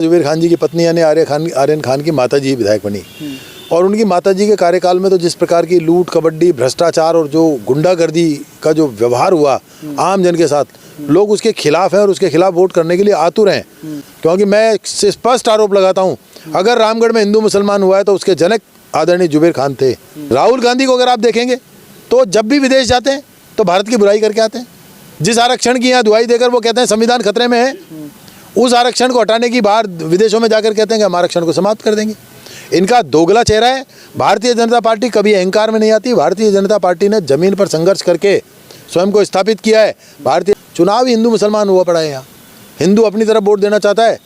जुबेर खान जी की पत्नी यानी आर्यन खान की माताजी विधायक बनी और उनकी माताजी के कार्यकाल में तो जिस प्रकार की लूट, कबड्डी, भ्रष्टाचार और जो गुंडागर्दी का जो व्यवहार हुआ आम जन के साथ, लोग उसके खिलाफ हैं और उसके खिलाफ वोट करने के लिए आतुर हैं। क्योंकि मैं स्पष्ट आरोप लगाता हूं, अगर रामगढ़ में हिंदू मुसलमान हुआ है तो उसके जनक आदरणीय जुबेर खान थे। राहुल गांधी को अगर आप देखेंगे तो जब भी विदेश जाते हैं तो भारत की बुराई करके आते हैं। जिस आरक्षण की यहाँ दुहाई देकर वो कहते हैं संविधान खतरे में है, उस आरक्षण को हटाने की बाहर विदेशों में जाकर कहते हैं कि हम आरक्षण को समाप्त कर देंगे। इनका दोगला चेहरा है। भारतीय जनता पार्टी कभी अहंकार में नहीं आती। भारतीय जनता पार्टी ने जमीन पर संघर्ष करके स्वयं को स्थापित किया है। भारतीय चुनाव ही हिंदू मुसलमान हुआ पड़ा है। यहाँ हिंदू अपनी तरफ वोट देना चाहता है,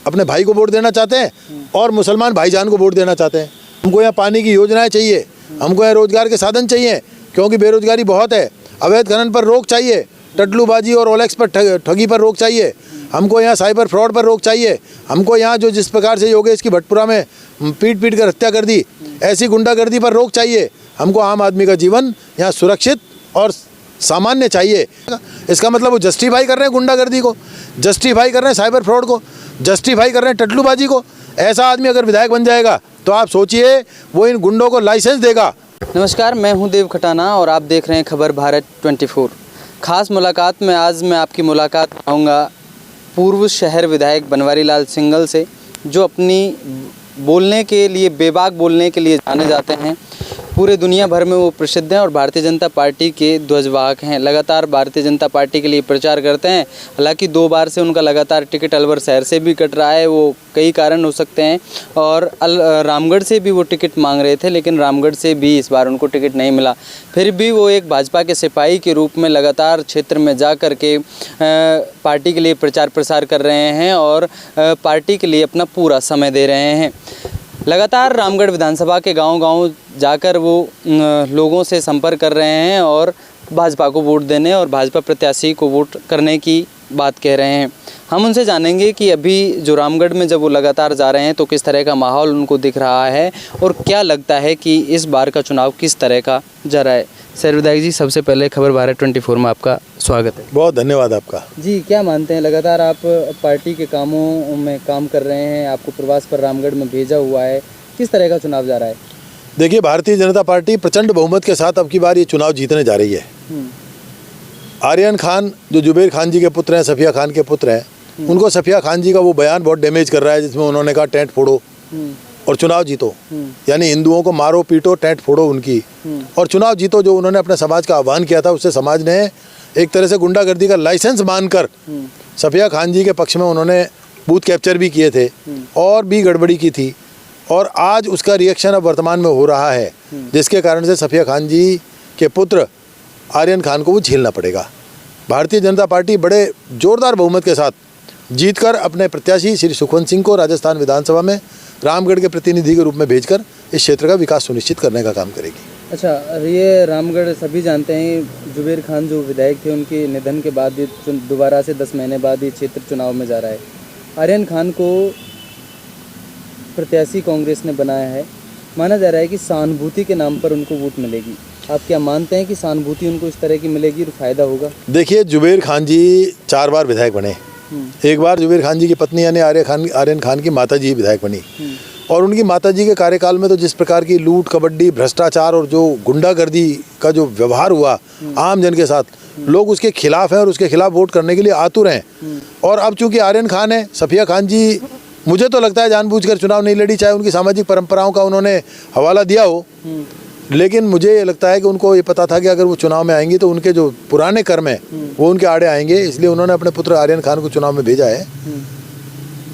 अपने भाई को वोट देना चाहते हैं और मुसलमान भाईजान को वोट देना चाहते हैं। हमको यहाँ पानी की योजनाएं चाहिए, हमको यहाँ रोजगार के साधन चाहिए क्योंकि बेरोजगारी बहुत है। अवैध खनन पर रोक चाहिए, टटलूबाजी और ओलेक्स पर ठगी पर रोक चाहिए। हमको यहाँ साइबर फ्रॉड पर रोक चाहिए। हमको यहाँ जो जिस प्रकार से योगेश की भटपुरा में पीट कर हत्या कर दी, ऐसी गुंडागर्दी पर रोक चाहिए। हमको आम आदमी का जीवन यहाँ सुरक्षित और सामान्य चाहिए। इसका मतलब वो जस्टिफाई कर रहे हैं गुंडागर्दी को, जस्टिफाई कर रहे हैं साइबर फ्रॉड को, जस्टिफाई कर रहे हैं टटलूबाजी को। ऐसा आदमी अगर विधायक बन जाएगा तो आप सोचिए वो इन गुंडों को लाइसेंस देगा। नमस्कार, मैं हूं देव खटाना और आप देख रहे हैं खबर भारत 24। खास मुलाकात में आज मैं आपकी मुलाकात कराऊंगा पूर्व शहर विधायक बनवारी लाल सिंघल से, जो अपनी बोलने के लिए, बेबाक बोलने के लिए जाने जाते हैं। पूरे दुनिया भर में वो प्रसिद्ध हैं और भारतीय जनता पार्टी के ध्वजवाहक हैं। लगातार भारतीय जनता पार्टी के लिए प्रचार करते हैं। हालांकि 2 बार से उनका लगातार टिकट अलवर शहर से भी कट रहा है। वो कई कारण हो सकते हैं और रामगढ़ से भी वो टिकट मांग रहे थे, लेकिन रामगढ़ से भी इस बार उनको टिकट नहीं मिला। फिर भी वो एक भाजपा के सिपाही के रूप में लगातार क्षेत्र में जा कर के पार्टी के लिए प्रचार प्रसार कर रहे हैं और पार्टी के लिए अपना पूरा समय दे रहे हैं। लगातार रामगढ़ विधानसभा के गांव-गांव जाकर वो लोगों से संपर्क कर रहे हैं और भाजपा को वोट देने और भाजपा प्रत्याशी को वोट करने की बात कह रहे हैं। हम उनसे जानेंगे कि अभी जो रामगढ़ में जब वो लगातार जा रहे हैं तो किस तरह का माहौल उनको दिख रहा है और क्या लगता है कि इस बार का चुनाव किस तरह का जा रहा है। सर विधायक जी, सबसे पहले खबर भारत 24 में आपका स्वागत है। बहुत धन्यवाद आपका। जी, क्या मानते हैं, लगातार आप पार्टी के कामों में काम कर रहे हैं, आपको प्रवास पर रामगढ़ में भेजा हुआ है, किस तरह का चुनाव जा रहा है? देखिए, भारतीय जनता पार्टी प्रचंड बहुमत के साथ अब की बार ये चुनाव जीतने जा रही है। आर्यन खान जो जुबेर खान जी के पुत्र हैं, सफिया खान के पुत्र हैं, उनको सफिया खान जी का वो बयान बहुत डैमेज कर रहा है जिसमें उन्होंने कहा टेंट फोड़ो और चुनाव जीतो, यानी हिंदुओं को मारो पीटो, टेंट फोड़ो उनकी और चुनाव जीतो। जो उन्होंने अपने समाज का आह्वान किया था, उससे समाज ने एक तरह से गुंडागर्दी का लाइसेंस मानकर सफिया खान जी के पक्ष में उन्होंने बूथ कैप्चर भी किए थे और भी गड़बड़ी की थी और आज उसका रिएक्शन अब वर्तमान में हो रहा है, जिसके कारण से सफिया खान जी के पुत्र आर्यन खान को वो झेलना पड़ेगा। भारतीय जनता पार्टी बड़े जोरदार बहुमत के साथ जीतकर अपने प्रत्याशी श्री सुखवंत सिंह को राजस्थान विधानसभा में रामगढ़ के प्रतिनिधि के रूप में भेजकर इस क्षेत्र का विकास सुनिश्चित करने का काम करेगी। अच्छा, ये रामगढ़ सभी जानते हैं, जुबेर खान जो विधायक थे उनके निधन के बाद दोबारा से 10 महीने बाद ये क्षेत्र चुनाव में जा रहा है। आर्यन खान को प्रत्याशी कांग्रेस ने बनाया है। माना जा रहा है कि सहानुभूति के नाम पर उनको वोट मिलेगी। आप क्या मानते हैं कि सहानुभूति उनको इस तरह की मिलेगी और फायदा होगा? देखिए, जुबेर खान जी 4 बार विधायक बने। एक बार जुबेर खान जी की पत्नी यानी आर्यन खान की माताजी विधायक बनी और उनकी माताजी के कार्यकाल में तो जिस प्रकार की लूट, कबड्डी, भ्रष्टाचार और जो गुंडागर्दी का जो व्यवहार हुआ आम जन के साथ, लोग उसके खिलाफ हैं और उसके खिलाफ वोट करने के लिए आतुर हैं। और अब चूंकि आर्यन खान है, सफिया खान जी मुझे तो लगता है जानबूझकर चुनाव नहीं लड़ी, चाहे उनकी सामाजिक परंपराओं का उन्होंने हवाला दिया हो, लेकिन मुझे ये लगता है कि उनको ये पता था कि अगर वो चुनाव में आएंगी तो उनके जो पुराने कर्म हैं वो उनके आड़े आएंगे, इसलिए उन्होंने अपने पुत्र आर्यन खान को चुनाव में भेजा है।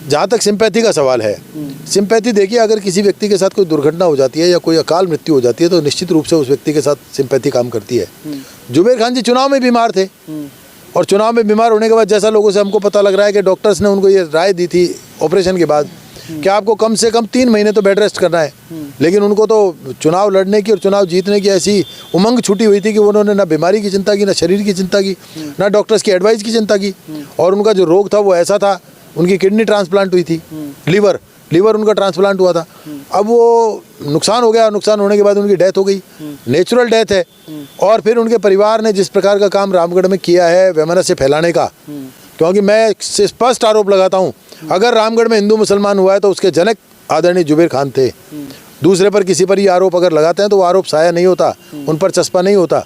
जहाँ तक सिंपैथी का सवाल है, सिंपैथी देखिए, अगर किसी व्यक्ति के साथ कोई दुर्घटना हो जाती है या कोई अकाल मृत्यु हो जाती है तो निश्चित रूप से उस व्यक्ति के साथ सिंपैथी काम करती है। जुबेर खान जी चुनाव में बीमार थे और चुनाव में बीमार होने के बाद जैसा लोगों से हमको पता लग रहा है कि डॉक्टर्स ने उनको ये राय दी थी ऑपरेशन के बाद कि आपको कम से कम 3 महीने तो बेड रेस्ट करना है, लेकिन उनको तो चुनाव लड़ने की और चुनाव जीतने की ऐसी उमंग छूटी हुई थी कि उन्होंने ना बीमारी की चिंता की, ना शरीर की चिंता की, ना डॉक्टर्स की एडवाइस की चिंता की। और उनका जो रोग था वो ऐसा था, उनकी किडनी ट्रांसप्लांट हुई थी, लीवर उनका ट्रांसप्लांट हुआ था। अब वो नुकसान हो गया, नुकसान होने के बाद उनकी डेथ हो गई, नेचुरल डेथ है। और फिर उनके परिवार ने जिस प्रकार का काम रामगढ़ में किया है वैमनस्य फैलाने का, क्योंकि मैं स्पष्ट आरोप लगाता हूँ, अगर रामगढ़ में हिंदू मुसलमान हुआ है तो उसके जनक आदरणीय जुबेर खान थे। दूसरे पर किसी पर ये आरोप अगर लगाते हैं तो वो आरोप साया नहीं होता, उन पर चस्पा नहीं होता।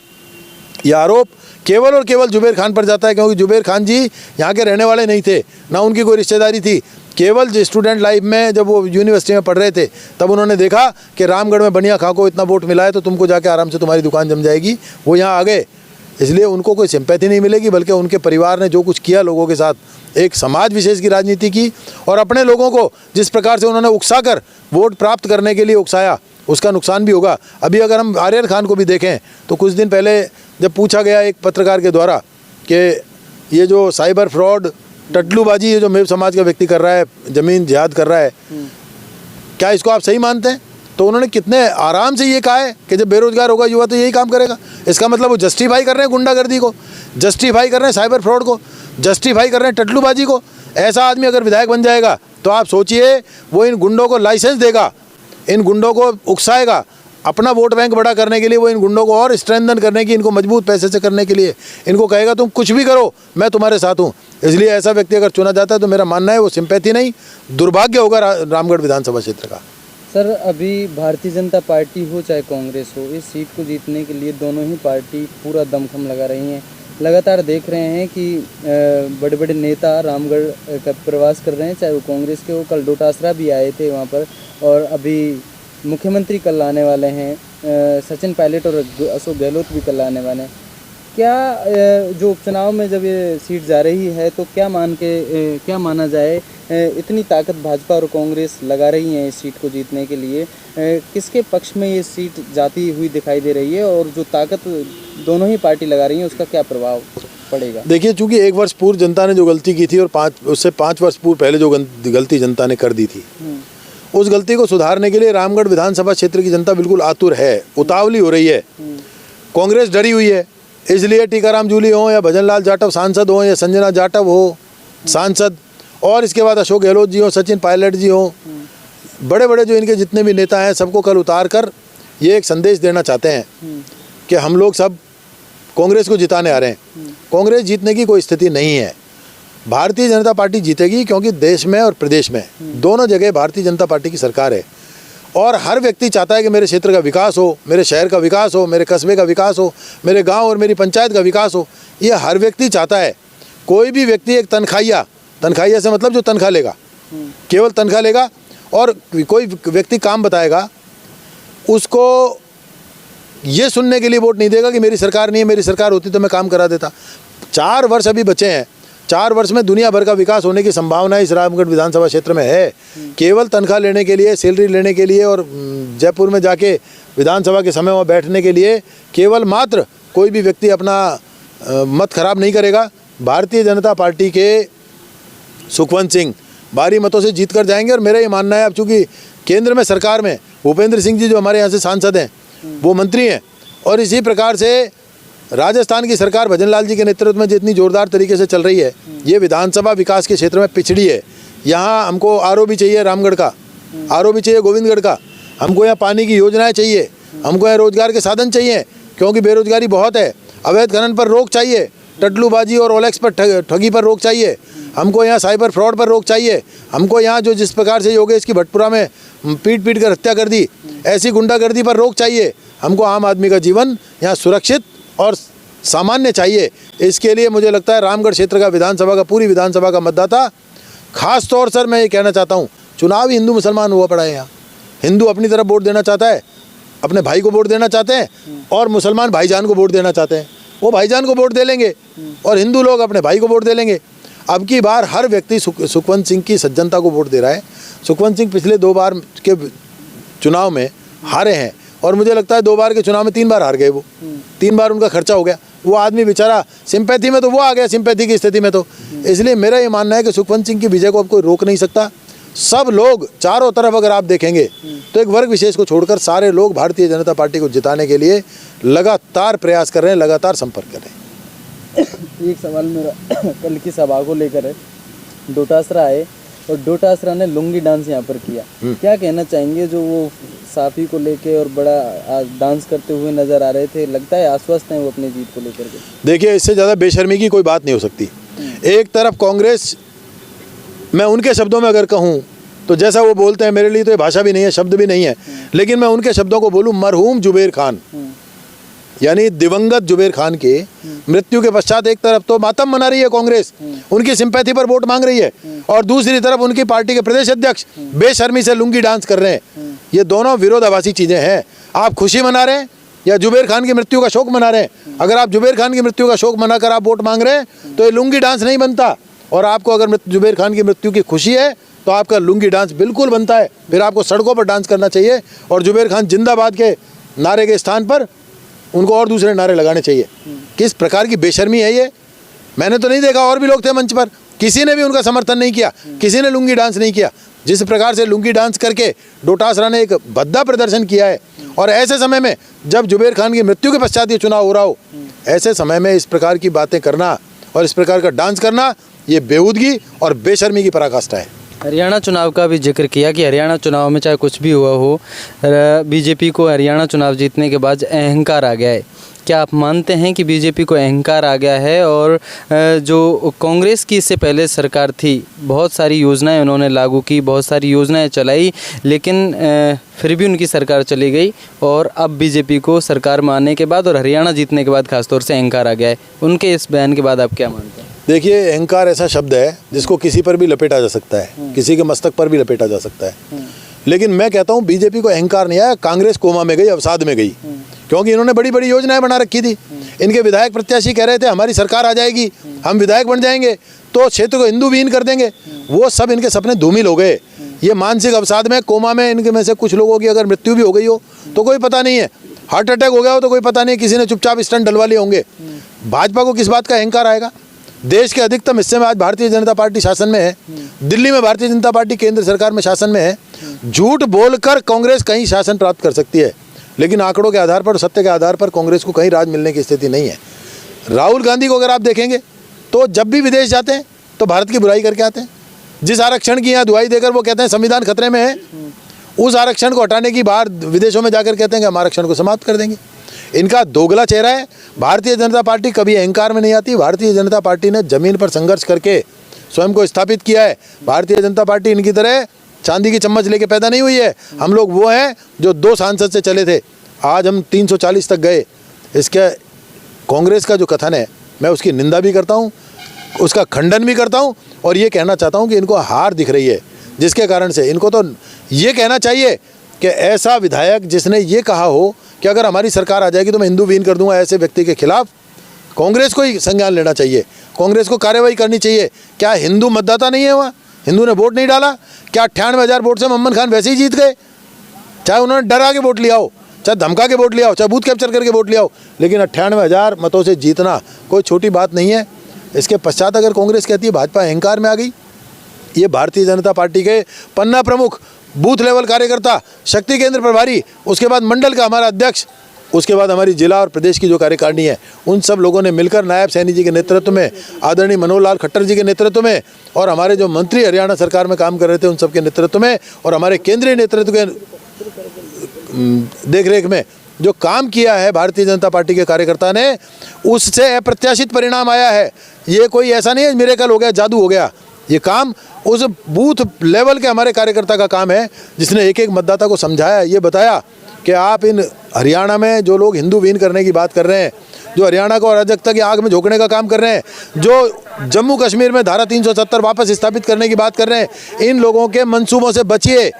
ये आरोप केवल और केवल जुबेर खान पर जाता है, क्योंकि जुबेर खान जी यहाँ के रहने वाले नहीं थे, ना उनकी कोई रिश्तेदारी थी। केवल जो स्टूडेंट लाइफ में जब वो यूनिवर्सिटी में पढ़ रहे थे तब उन्होंने देखा कि रामगढ़ में बनिया खां को इतना वोट मिला है तो तुमको जाके आराम से तुम्हारी दुकान जम जाएगी, वो यहाँ आ गए। इसलिए उनको कोई सिंपैथी नहीं मिलेगी, बल्कि उनके परिवार ने जो कुछ किया लोगों के साथ, एक समाज विशेष की राजनीति की और अपने लोगों को जिस प्रकार से उन्होंने उकसा कर वोट प्राप्त करने के लिए उकसाया, उसका नुकसान भी होगा। अभी अगर हम आर्यन खान को भी देखें तो कुछ दिन पहले जब पूछा गया एक पत्रकार के द्वारा कि ये जो साइबर फ्रॉड टटलूबाजी ये जो मेव समाज का व्यक्ति कर रहा है, ज़मीन जिहाद कर रहा है, क्या इसको आप सही मानते हैं? तो उन्होंने कितने आराम से ये कहा है कि जब बेरोजगार होगा युवा तो यही काम करेगा। इसका मतलब वो जस्टिफाई कर रहे हैं गुंडागर्दी को, जस्टिफाई कर रहे हैं साइबर फ्रॉड को, जस्टिफाई कर रहे हैं टटलूबाजी को। ऐसा आदमी अगर विधायक बन जाएगा तो आप सोचिए वो इन गुंडों को लाइसेंस देगा, इन गुंडों को उकसाएगा, अपना वोट बैंक बड़ा करने के लिए वो इन गुंडों को और स्ट्रेंथन करने की, इनको मजबूत पैसे से करने के लिए इनको कहेगा तुम कुछ भी करो मैं तुम्हारे साथ हूँ। इसलिए ऐसा व्यक्ति अगर चुना जाता है तो मेरा मानना है वो सिंपैथी नहीं, दुर्भाग्य होगा रामगढ़ विधानसभा क्षेत्र का। सर, अभी भारतीय जनता पार्टी हो चाहे कांग्रेस हो, इस सीट को जीतने के लिए दोनों ही पार्टी पूरा दमखम लगा रही हैं। लगातार देख रहे हैं कि बड़े बड़े नेता रामगढ़ का प्रवास कर रहे हैं, चाहे वो कांग्रेस के हो। कल डोटासरा भी आए थे वहाँ पर, और अभी मुख्यमंत्री कल आने वाले हैं, सचिन पायलट और अशोक गहलोत भी कल आने वाले हैं। क्या जो उपचुनाव में जब ये सीट जा रही है तो क्या क्या माना जाए, इतनी ताकत भाजपा और कांग्रेस लगा रही हैं इस सीट को जीतने के लिए, किसके पक्ष में ये सीट जाती हुई दिखाई दे रही है, और जो ताकत दोनों ही पार्टी लगा रही हैं उसका क्या प्रभाव पड़ेगा? देखिए, चूंकि 1 वर्ष पूर्व जनता ने जो गलती की थी और उससे 5 वर्ष पूर्व पहले जो गलती जनता ने कर दी थी, उस गलती को सुधारने के लिए रामगढ़ विधानसभा क्षेत्र की जनता बिल्कुल आतुर है, उतावली हो रही है। कांग्रेस डरी हुई है, इसलिए टीकाराम जूली हो या भजन लाल जाटव सांसद हो या संजना जाटव हो सांसद, और इसके बाद अशोक गहलोत जी हो, सचिन पायलट जी हो, बड़े बड़े जो इनके जितने भी नेता हैं सबको कल उतार कर ये एक संदेश देना चाहते हैं कि हम लोग सब कांग्रेस को जिताने आ रहे हैं। कांग्रेस जीतने की कोई स्थिति नहीं है, भारतीय जनता पार्टी जीतेगी, क्योंकि देश में और प्रदेश में दोनों जगह भारतीय जनता पार्टी की सरकार है। और हर व्यक्ति चाहता है कि मेरे क्षेत्र का विकास हो, मेरे शहर का विकास हो, मेरे कस्बे का विकास हो, मेरे गांव और मेरी पंचायत का विकास हो, ये हर व्यक्ति चाहता है। कोई भी व्यक्ति एक तनख्वाहिया से मतलब जो तनख्वाह लेगा, केवल तनख्वाह लेगा, और कोई व्यक्ति काम बताएगा, उसको ये सुनने के लिए वोट नहीं देगा कि मेरी सरकार नहीं है, मेरी सरकार होती तो मैं काम करा देता। 4 वर्ष अभी बचे हैं, 4 वर्ष में दुनिया भर का विकास होने की संभावना इस रामगढ़ विधानसभा क्षेत्र में है। केवल तनख्वाह लेने के लिए, सैलरी लेने के लिए और जयपुर में जाके विधानसभा के समय वहाँ बैठने के लिए केवल मात्र कोई भी व्यक्ति अपना मत खराब नहीं करेगा। भारतीय जनता पार्टी के सुखवंत सिंह भारी मतों से जीत कर जाएंगे, और मेरा ये मानना है, अब चूँकि केंद्र में सरकार में भूपेंद्र सिंह जी जो हमारे यहाँ से सांसद हैं वो मंत्री हैं, और इसी प्रकार से राजस्थान की सरकार भजन लाल जी के नेतृत्व में जितनी जोरदार तरीके से चल रही है, ये विधानसभा विकास के क्षेत्र में पिछड़ी है। यहाँ हमको आरओ भी चाहिए, रामगढ़ का आरओ भी चाहिए, गोविंदगढ़ का, हमको यहाँ पानी की योजनाएं चाहिए, हमको यहाँ रोजगार के साधन चाहिए, क्योंकि बेरोजगारी बहुत है। अवैध खनन पर रोक चाहिए, टटलूबाजी और ओलेक्स पर ठगी पर रोक चाहिए, हमको यहाँ साइबर फ्रॉड पर रोक चाहिए, हमको यहाँ जो जिस प्रकार से योगेश की भटपुरा में पीट कर हत्या कर दी, ऐसी गुंडागर्दी पर रोक चाहिए। हमको आम आदमी का जीवन यहाँ सुरक्षित और सामान्य चाहिए। इसके लिए मुझे लगता है रामगढ़ क्षेत्र का विधानसभा का, पूरी विधानसभा का मतदाता, खास तौर से मैं ये कहना चाहता हूँ, चुनाव हिंदू मुसलमान हुआ पड़ा है यहाँ। हिंदू अपनी तरफ वोट देना चाहता है, अपने भाई को वोट देना चाहते हैं, और मुसलमान भाईजान को वोट देना चाहते हैं, वो भाईजान को वोट दे लेंगे, और हिंदू लोग अपने भाई को वोट दे लेंगे। अब की बार हर व्यक्ति सुखवंत सिंह की सज्जनता को वोट दे रहा है। सुखवंत सिंह पिछले 2 बार के चुनाव में हारे हैं, और मुझे लगता है 2 बार के चुनाव में 3 बार हार गए वो, 3 बार उनका खर्चा हो गया। वो आदमी बेचारा सिंपैथी में तो वो आ गया, सिंपैथी की स्थिति में तो। इसलिए मेरा ये मानना है कि सुखवंत सिंह की विजय को अब कोई रोक नहीं सकता। सब लोग चारों तरफ अगर आप देखेंगे तो एक वर्ग विशेष को छोड़कर सारे लोग भारतीय जनता पार्टी को जिताने के लिए लगातार प्रयास कर रहे हैं, लगातार संपर्क कर रहे हैं। एक सवाल मेरा कल की सभा को लेकर है। डोटासरा आए और डोटासरा ने लुंगी डांस यहाँ पर किया, क्या कहना चाहेंगे? जो वो साफी को लेके और बड़ा डांस करते हुए नजर आ रहे थे, लगता है आश्वस्त हैं वो अपनी जीत को लेकर के? देखिए, इससे ज़्यादा बेशर्मी की कोई बात नहीं हो सकती। एक तरफ कांग्रेस मैं उनके शब्दों में अगर कहूँ तो जैसा वो बोलते हैं, मेरे लिए तो ये भाषा भी नहीं है, शब्द भी नहीं है, लेकिन मैं उनके शब्दों को बोलूँ, मरहूम जुबेर खान यानी दिवंगत जुबेर खान के मृत्यु के पश्चात एक तरफ तो मातम मना रही है कांग्रेस, उनकी सिंपैथी पर वोट मांग रही है, और दूसरी तरफ उनकी पार्टी के प्रदेश अध्यक्ष बेशर्मी से लुंगी डांस कर रहे हैं। ये दोनों विरोधाभासी चीज़ें हैं। आप खुशी मना रहे हैं या जुबेर खान की मृत्यु का शोक मना रहे हैं? अगर आप जुबेर खान की मृत्यु का शोक मनाकर आप वोट मांग रहे हैं तो ये लुंगी डांस नहीं बनता, और आपको अगर जुबेर खान की मृत्यु की खुशी है तो आपका लुंगी डांस बिल्कुल बनता है। फिर आपको सड़कों पर डांस करना चाहिए और जुबेर खान जिंदाबाद के नारे के स्थान पर उनको और दूसरे नारे लगाने चाहिए। किस प्रकार की बेशर्मी है ये! मैंने तो नहीं देखा, और भी लोग थे मंच पर, किसी ने भी उनका समर्थन नहीं किया, किसी ने लुंगी डांस नहीं किया। जिस प्रकार से लुंगी डांस करके डोटासरा ने एक भद्दा प्रदर्शन किया है, और ऐसे समय में जब जुबेर खान की मृत्यु के पश्चात ये चुनाव हो रहा हो, ऐसे समय में इस प्रकार की बातें करना और इस प्रकार का डांस करना, ये बेहूदगी और बेशर्मी की पराकाष्ठा है। हरियाणा चुनाव का भी जिक्र किया कि हरियाणा चुनाव में चाहे कुछ भी हुआ हो, बीजेपी को हरियाणा चुनाव जीतने के बाद अहंकार आ गया है। क्या आप मानते हैं कि बीजेपी को अहंकार आ गया है, और जो कांग्रेस की इससे पहले सरकार थी, बहुत सारी योजनाएं उन्होंने लागू की, बहुत सारी योजनाएं चलाई, लेकिन फिर भी उनकी सरकार चली गई, और अब बीजेपी को सरकार में आने के बाद और हरियाणा जीतने के बाद खासतौर से अहंकार आ गया है? उनके इस बयान के बाद आप क्या मानते हैं? देखिए, अहंकार ऐसा शब्द है जिसको किसी पर भी लपेटा जा सकता है, किसी के मस्तक पर भी लपेटा जा सकता है, लेकिन मैं कहता हूँ बीजेपी को अहंकार नहीं आया, कांग्रेस कोमा में गई, अवसाद में गई, क्योंकि इन्होंने बड़ी बड़ी योजनाएं बना रखी थी। इनके विधायक प्रत्याशी कह रहे थे हमारी सरकार आ जाएगी, हम विधायक बन जाएंगे तो क्षेत्र को हिंदू विहीन कर देंगे। वो सब इनके सपने धूमिल हो गए। ये मानसिक अवसाद में, कोमा में इनके में से कुछ लोगों की अगर मृत्यु भी हो गई हो तो कोई पता नहीं है, हार्ट अटैक हो गया हो तो कोई पता नहीं, किसी ने चुपचाप स्टंट डलवा लिए होंगे। भाजपा को किस बात का अहंकार आएगा? देश के अधिकतम हिस्से में आज भारतीय जनता पार्टी शासन में है, दिल्ली में भारतीय जनता पार्टी केंद्र सरकार में शासन में है। झूठ बोलकर कांग्रेस कहीं शासन प्राप्त कर सकती है, लेकिन आंकड़ों के आधार पर, सत्य के आधार पर कांग्रेस को कहीं राज मिलने की स्थिति नहीं है। राहुल गांधी को अगर आप देखेंगे तो जब भी विदेश जाते हैं तो भारत की बुराई करके आते हैं। जिस आरक्षण की यहाँ दुहाई देकर वो कहते हैं संविधान खतरे में है, उस आरक्षण को हटाने की बाहर विदेशों में जाकर कहते हैं कि हम आरक्षण को समाप्त कर देंगे। इनका दोगला चेहरा है। भारतीय जनता पार्टी कभी अहंकार में नहीं आती। भारतीय जनता पार्टी ने जमीन पर संघर्ष करके स्वयं को स्थापित किया है। भारतीय जनता पार्टी इनकी तरह चांदी की चम्मच लेके पैदा नहीं हुई है। हम लोग वो हैं जो 2 सांसद से चले थे, आज हम 340 तक गए। इसके कांग्रेस का जो कथन है, मैं उसकी निंदा भी करता हूँ, उसका खंडन भी करता हूँ, और ये कहना चाहता हूँ कि इनको हार दिख रही है, जिसके कारण से इनको तो ये कहना चाहिए कि ऐसा विधायक जिसने ये कहा हो कि अगर हमारी सरकार आ जाएगी तो मैं हिंदू विहीन कर दूंगा, ऐसे व्यक्ति के खिलाफ कांग्रेस को ही संज्ञान लेना चाहिए, कांग्रेस को कार्रवाई करनी चाहिए। क्या हिंदू मतदाता नहीं है वहाँ? हिंदू ने वोट नहीं डाला? क्या 98,000 वोट से मोहम्मद खान वैसे ही जीत गए? चाहे उन्होंने डरा के वोट लिया हो, चाहे धमका के वोट लिया हो, चाहे बूथ कैप्चर करके वोट लिया हो, लेकिन 98,000 मतों से जीतना कोई छोटी बात नहीं है। इसके पश्चात अगर कांग्रेस कहती है भाजपा अहंकार में आ गई, ये भारतीय जनता पार्टी के पन्ना प्रमुख, बूथ लेवल कार्यकर्ता, शक्ति केंद्र प्रभारी, उसके बाद मंडल का हमारा अध्यक्ष, उसके बाद हमारी जिला और प्रदेश की जो कार्यकारिणी है, उन सब लोगों ने मिलकर नायब सैनी जी के नेतृत्व में, आदरणीय मनोहर लाल खट्टर जी के नेतृत्व में, और हमारे जो मंत्री हरियाणा सरकार में काम कर रहे थे उन सब के नेतृत्व में, और हमारे केंद्रीय नेतृत्व के देखरेख में जो काम किया है भारतीय जनता पार्टी के कार्यकर्ता ने, उससे अप्रत्याशित परिणाम आया है। ये कोई ऐसा नहीं है मिरेकल हो गया, जादू हो गया। ये काम उस बूथ लेवल के हमारे कार्यकर्ता का काम है, जिसने एक एक मतदाता को समझाया, ये बताया कि आप इन हरियाणा में जो लोग हिंदू विहीन करने की बात कर रहे हैं, जो हरियाणा को अराजकता की आग में झोंकने का काम कर रहे हैं, जो जम्मू कश्मीर में धारा 370 वापस स्थापित करने की बात कर रहे हैं, इन लोगों के मंसूबों से बचिए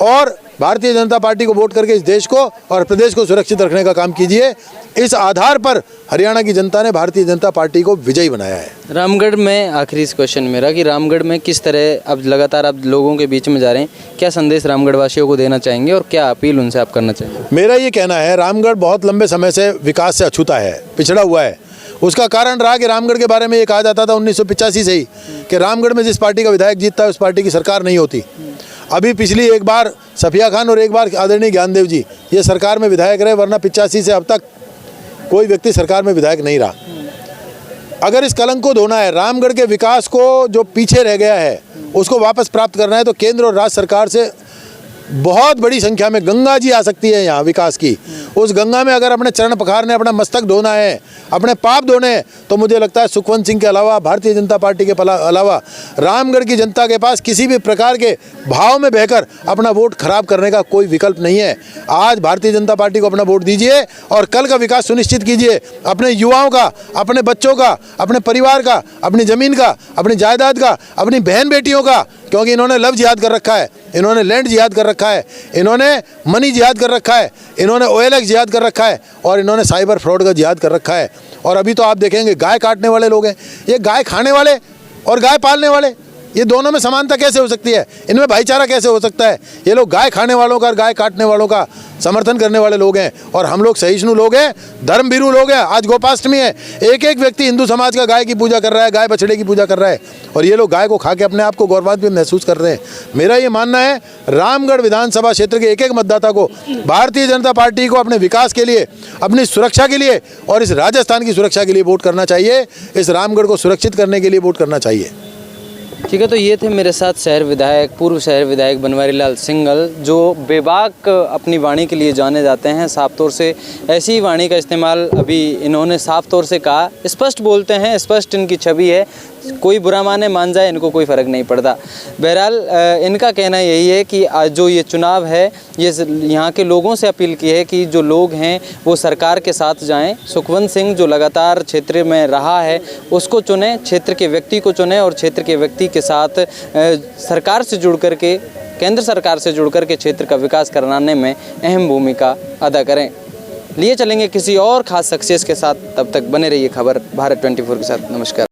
और भारतीय जनता पार्टी को वोट करके इस देश को और प्रदेश को सुरक्षित रखने का काम कीजिए। इस आधार पर हरियाणा की जनता ने भारतीय जनता पार्टी को विजयी बनाया है। रामगढ़ में आखिरी क्वेश्चन मेरा कि रामगढ़ में किस तरह अब लगातार आप लोगों के बीच में जा रहे हैं, क्या संदेश रामगढ़ वासियों को देना चाहेंगे और क्या अपील उनसे आप करना चाहेंगे? मेरा ये कहना है, रामगढ़ बहुत लंबे समय से विकास से अछूता है, पिछड़ा हुआ है। उसका कारण रहा कि रामगढ़ के बारे में ये कहा जाता था 1985 से ही कि रामगढ़ में जिस पार्टी का विधायक जीतता है उस पार्टी की सरकार नहीं होती। अभी पिछली एक बार सफिया खान और एक बार आदरणीय ज्ञानदेव जी ये सरकार में विधायक रहे, वरना 85 से अब तक कोई व्यक्ति सरकार में विधायक नहीं रहा। अगर इस कलंक को धोना है, रामगढ़ के विकास को जो पीछे रह गया है उसको वापस प्राप्त करना है, तो केंद्र और राज्य सरकार से बहुत बड़ी संख्या में गंगा जी आ सकती है यहाँ विकास की। उस गंगा में अगर अपने चरण पखारने, अपना मस्तक धोना है, अपने पाप धोने हैं, तो मुझे लगता है सुखवंत सिंह के अलावा, भारतीय जनता पार्टी के अलावा रामगढ़ की जनता के पास किसी भी प्रकार के भाव में बहकर अपना वोट खराब करने का कोई विकल्प नहीं है। आज भारतीय जनता पार्टी को अपना वोट दीजिए और कल का विकास सुनिश्चित कीजिए, अपने युवाओं का, अपने बच्चों का, अपने परिवार का, अपनी ज़मीन का, अपनी जायदाद का, अपनी बहन बेटियों का, क्योंकि इन्होंने लव जिहाद कर रखा है, इन्होंने लैंड जिहाद कर रखा है, इन्होंने मनी जिहाद कर रखा है, इन्होंने OLX जिहाद कर रखा है और इन्होंने साइबर फ्रॉड का जिहाद कर रखा है। और अभी तो आप देखेंगे गाय काटने वाले लोग हैं, ये गाय खाने वाले और गाय पालने वाले, ये दोनों में समानता कैसे हो सकती है? इनमें भाईचारा कैसे हो सकता है? ये लोग गाय खाने वालों का और गाय काटने वालों का समर्थन करने वाले लोग हैं और हम लोग सहिष्णु लोग हैं, धर्मभीरू लोग हैं। आज गोपाष्टमी है, एक एक व्यक्ति हिंदू समाज का गाय की पूजा कर रहा है, गाय बछड़े की पूजा कर रहा है और ये लोग गाय को खा के अपने आप को गौरवान्वित महसूस कर रहे हैं। मेरा ये मानना है, रामगढ़ विधानसभा क्षेत्र के एक एक मतदाता को भारतीय जनता पार्टी को अपने विकास के लिए, अपनी सुरक्षा के लिए और इस राजस्थान की सुरक्षा के लिए वोट करना चाहिए। इस रामगढ़ को सुरक्षित करने के लिए वोट करना चाहिए। ठीक है, तो ये थे मेरे साथ शहर विधायक, पूर्व शहर विधायक बनवारी लाल सिंघल, जो बेबाक अपनी वाणी के लिए जाने जाते हैं। साफ तौर से ऐसी ही वाणी का इस्तेमाल अभी इन्होंने साफ तौर से कहा, स्पष्ट बोलते हैं, स्पष्ट इनकी छवि है, कोई बुरा माने मान जाए, इनको कोई फ़र्क नहीं पड़ता। बहरहाल इनका कहना यही है कि आज जो ये चुनाव है, ये यहाँ के लोगों से अपील की है कि जो लोग हैं वो सरकार के साथ जाएं। सुखवंत सिंह जो लगातार क्षेत्र में रहा है उसको चुनें, क्षेत्र के व्यक्ति को चुनें और क्षेत्र के व्यक्ति के साथ सरकार से जुड़ कर के, केंद्र सरकार से जुड़ कर के क्षेत्र का विकास कराने में अहम भूमिका अदा करें। लिए चलेंगे किसी और ख़ास शख्सियत के साथ, तब तक बने रहिए खबर भारत 24 के साथ। नमस्कार।